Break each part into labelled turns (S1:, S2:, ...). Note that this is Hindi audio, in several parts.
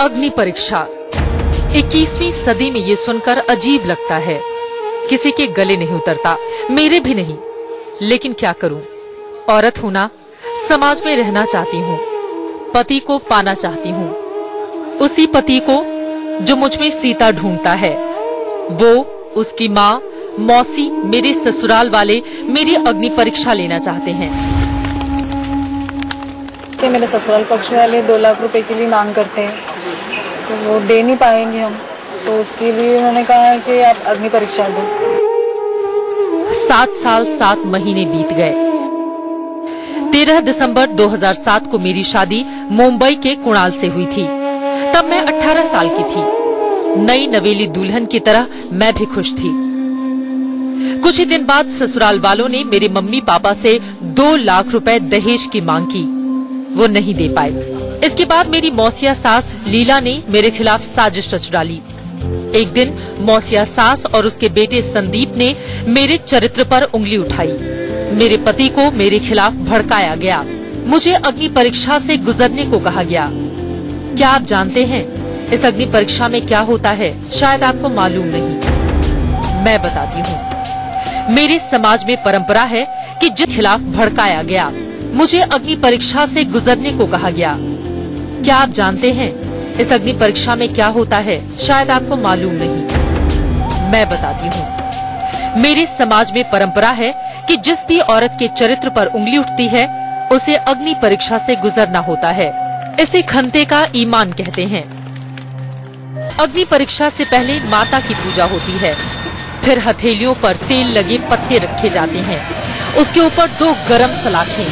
S1: अग्नि परीक्षा 21वीं सदी में ये सुनकर अजीब लगता है। किसी के गले नहीं उतरता, मेरे भी नहीं। लेकिन क्या करूं, औरत हूं ना, समाज में रहना चाहती हूं, पति को पाना चाहती हूं, उसी पति को जो मुझ में सीता ढूंढता है। वो, उसकी माँ, मौसी, मेरे ससुराल वाले मेरी अग्नि परीक्षा लेना चाहते हैं।
S2: मेरे ससुराल पक्ष वाले 2 लाख रुपए के लिए मांग करते हैं, तो वो दे नहीं पाएंगे हम, तो उसके लिए उन्होंने कहा है कि आप अग्नि परीक्षा दो।
S1: 7 साल 7 महीने बीत गए। 13 दिसंबर 2007 को मेरी शादी मुंबई के कुणाल से हुई थी। तब मैं 18 साल की थी। नई नवेली दुल्हन की तरह मैं भी खुश थी। कुछ ही दिन बाद ससुराल वालों ने मेरे मम्मी पापा से 2 लाख रुपए दहेज की मांग की। वो नहीं दे पाए। इसके बाद मेरी मौसिया सास लीला ने मेरे खिलाफ साजिश रच डाली। एक दिन मौसिया सास और उसके बेटे संदीप ने मेरे चरित्र पर उंगली उठाई। मेरे पति को मेरे खिलाफ भड़काया गया। मुझे अग्नि परीक्षा से गुजरने को कहा गया। क्या आप जानते हैं इस अग्नि परीक्षा में क्या होता है? शायद आपको मालूम नहीं, मैं बताती हूँ। मेरे समाज में परंपरा है कि जिस खिलाफ भड़काया गया, मुझे अग्नि परीक्षा से गुजरने को कहा गया। क्या आप जानते हैं इस अग्नि परीक्षा में क्या होता है? शायद आपको मालूम नहीं, मैं बताती हूँ। मेरे समाज में परंपरा है कि जिस भी औरत के चरित्र पर उंगली उठती है, उसे अग्नि परीक्षा से गुजरना होता है। इसे खंते का ईमान कहते हैं। अग्नि परीक्षा से पहले माता की पूजा होती है। फिर हथेलियों पर तेल लगे पत्ते रखे जाते हैं। उसके ऊपर 2 गरम सलाखें।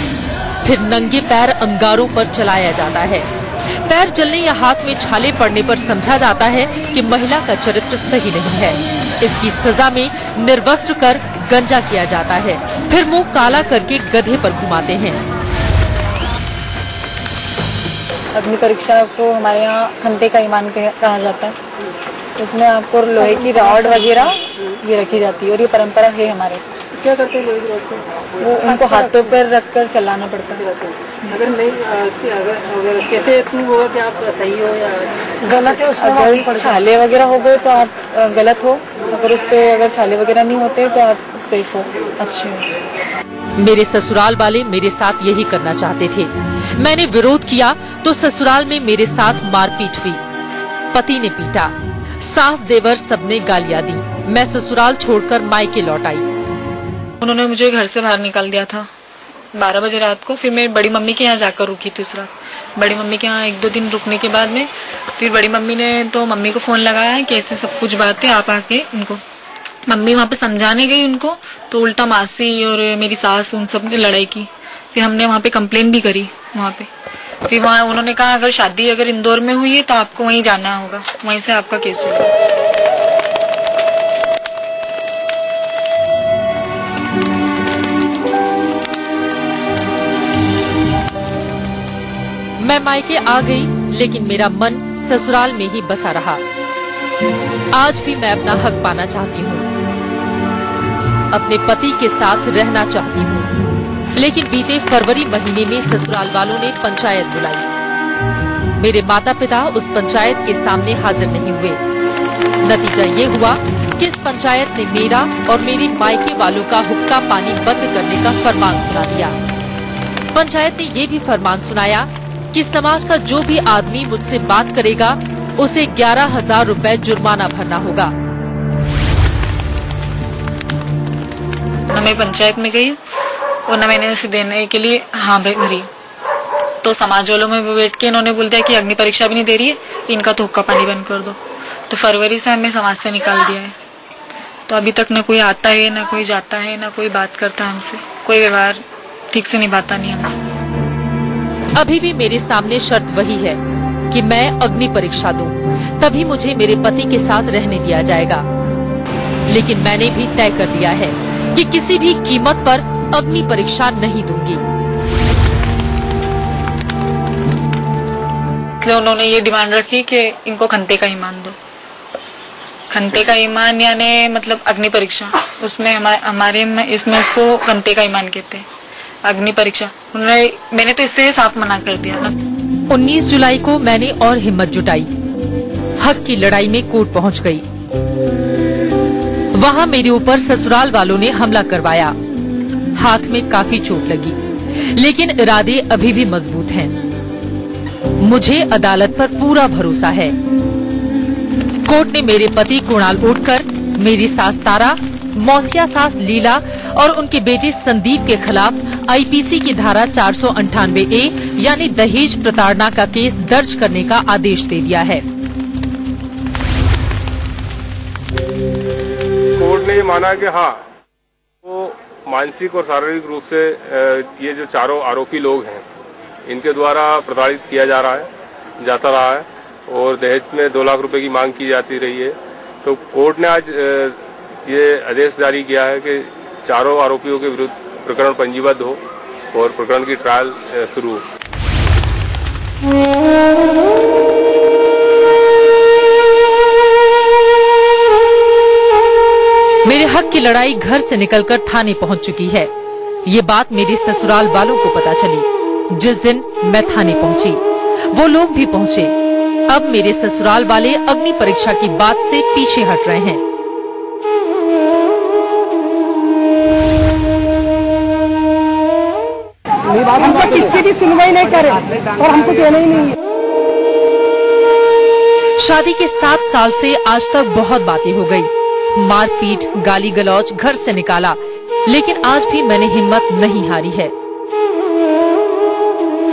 S1: फिर नंगे पैर अंगारों पर चलाया जाता है। पैर जलने या हाथ में छाले पड़ने पर समझा जाता है कि महिला का चरित्र सही नहीं है। इसकी सजा में निर्वस्त्र कर गंजा किया जाता है। फिर मुंह काला करके गधे पर घुमाते हैं।
S2: अग्नि परीक्षा को हमारे यहाँ खंते का ईमान कहा जाता है। उसमें आपको लोहे की रॉड वगैरह ये रखी जाती है और ये परंपरा है हमारे।
S3: क्या करते हैं लोहे की रॉड से?
S2: वो उनको हाथों पर रखकर चलाना पड़ता है।
S3: अगर नहीं, अगर कैसे प्रूव होगा कि आप सही हो या गलत है?
S2: अगर छाले वगैरह हो गए तो आप गलत हो, अगर उस पे अगर छाले वगैरह नहीं होते तो आप सेफ हो, अच्छे हो।
S1: मेरे ससुराल वाले मेरे साथ यही करना चाहते थे। मैंने विरोध किया तो ससुराल में मेरे साथ मारपीट हुई। पति ने पीटा, सास देवर सबने गालियां दी। मैं ससुराल छोड़कर मायके लौट आई।
S2: उन्होंने मुझे घर से बाहर निकाल दिया था 12 बजे रात को। फिर मैं बड़ी मम्मी के यहाँ जाकर रुकी थी उस रात। बड़ी मम्मी के यहाँ 1-2 दिन रुकने के बाद में फिर बड़ी मम्मी ने तो मम्मी को फोन लगाया है कि ऐसे सब कुछ बात है, आप आके उनको। मम्मी वहाँ पे समझाने गई उनको, तो उल्टा मासी और मेरी सास उन सब ने लड़ाई की। फिर हमने वहाँ पे कंप्लेन भी करी वहाँ पे। फिर वहाँ उन्होंने कहा अगर शादी अगर इंदौर में हुई है तो आपको वहीं जाना होगा, वहीं से आपका केस चलेगा।
S1: मैं मायके आ गई, लेकिन मेरा मन ससुराल में ही बसा रहा। आज भी मैं अपना हक पाना चाहती हूँ, अपने पति के साथ रहना चाहती हूँ। लेकिन बीते फरवरी महीने में ससुराल वालों ने पंचायत बुलाई। मेरे माता पिता उस पंचायत के सामने हाजिर नहीं हुए। नतीजा ये हुआ कि इस पंचायत ने मेरा और मेरी मायके वालों का हुक्का पानी बंद करने का फरमान सुना दिया। पंचायत ने ये भी फरमान सुनाया कि समाज का जो भी आदमी मुझसे बात करेगा उसे 11,000 रुपए जुर्माना भरना होगा।
S2: न मैं पंचायत में गई और न मैंने इसे देने के लिए हाँ भरी। तो समाज वालों में बैठ के इन्होंने बोल दिया कि अग्नि परीक्षा भी नहीं दे रही है, इनका तो हुक्का पानी बंद कर दो। तो फरवरी से हमें समाज से निकाल दिया है। तो अभी तक न कोई आता है, न कोई जाता है, न कोई बात करता है हमसे, कोई व्यवहार ठीक से निभाता नहीं हमसे।
S1: अभी भी मेरे सामने शर्त वही है कि मैं अग्नि परीक्षा दूं, तभी मुझे मेरे पति के साथ रहने दिया जाएगा। लेकिन मैंने भी तय कर लिया है कि किसी भी कीमत पर अग्नि परीक्षा नहीं दूंगी।
S2: तो उन्होंने ये डिमांड रखी कि इनको खंते का ईमान दो। खंते का ईमान यानी मतलब अग्नि परीक्षा, उसमें हमारे इसमें उसको खंते का ईमान कहते हैं। अग्नि परीक्षा मैंने तो इससे साफ मना कर दिया ना।
S1: 19 जुलाई को मैंने और हिम्मत जुटाई, हक की लड़ाई में कोर्ट पहुंच गई। वहां मेरे ऊपर ससुराल वालों ने हमला करवाया। हाथ में काफी चोट लगी, लेकिन इरादे अभी भी मजबूत हैं। मुझे अदालत पर पूरा भरोसा है। कोर्ट ने मेरे पति कुणाल ओटकर, मेरी सास तारा, मौसिया सास लीला और उनके बेटे संदीप के खिलाफ आईपीसी की धारा 498A यानी दहेज प्रताड़ना का केस दर्ज करने का आदेश दे दिया है।
S4: कोर्ट ने ये माना कि हाँ, वो मानसिक और शारीरिक रूप से ये जो चारों आरोपी लोग हैं, इनके द्वारा प्रताड़ित किया जाता रहा है और दहेज में 2 लाख रुपए की मांग की जाती रही है। तो कोर्ट ने आज ये आदेश जारी किया है कि चारों आरोपियों के विरुद्ध प्रकरण पंजीबद्ध हो और प्रकरण की ट्रायल शुरू हो।
S1: मेरे हक की लड़ाई घर से निकलकर थाने पहुंच चुकी है। ये बात मेरे ससुराल वालों को पता चली। जिस दिन मैं थाने पहुंची, वो लोग भी पहुंचे। अब मेरे ससुराल वाले अग्नि परीक्षा की बात से पीछे हट रहे हैं।
S3: हमको किसी की सुनवाई नहीं करे और हमको देना ही नहीं है।
S1: शादी के 7 साल से आज तक बहुत बातें हो गई, मारपीट, गाली गलौज, घर से निकाला, लेकिन आज भी मैंने हिम्मत नहीं हारी है।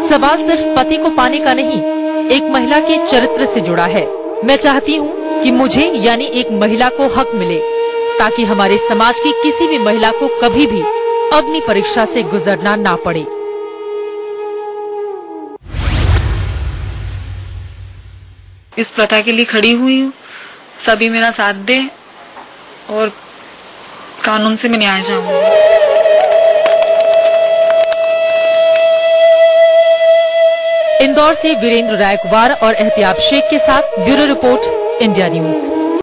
S1: सवाल सिर्फ पति को पाने का नहीं, एक महिला के चरित्र से जुड़ा है। मैं चाहती हूँ कि मुझे यानी एक महिला को हक मिले, ताकि हमारे समाज की किसी भी महिला को कभी भी अग्नि परीक्षा से गुजरना ना पड़े।
S2: इस प्रथा के लिए खड़ी हुई हूँ, सभी मेरा साथ दे और कानून से मैं न्याय चाहूंगी।
S1: इंदौर से वीरेंद्र रायकुमार और एहतियाब शेख के साथ ब्यूरो रिपोर्ट, इंडिया न्यूज।